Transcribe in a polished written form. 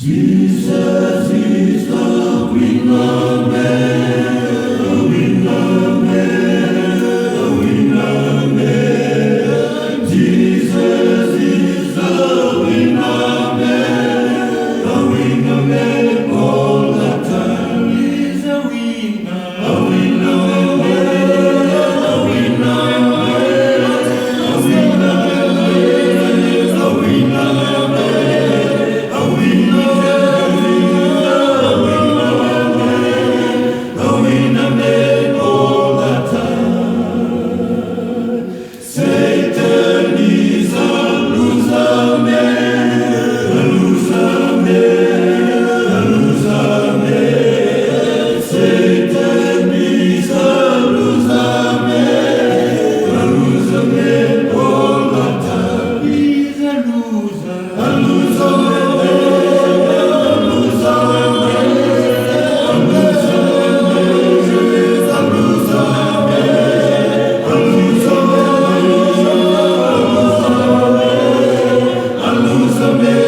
Jesus is the winner man, the winner man, the winner man. Jesus is the winner man all the time. He's a winner, a winner man, a winner man, a winner man, a winner man, a winner. Satan is a loser man, a loser man, a loser man. Satan is a loser man all the time. He's a loser man, a loser man.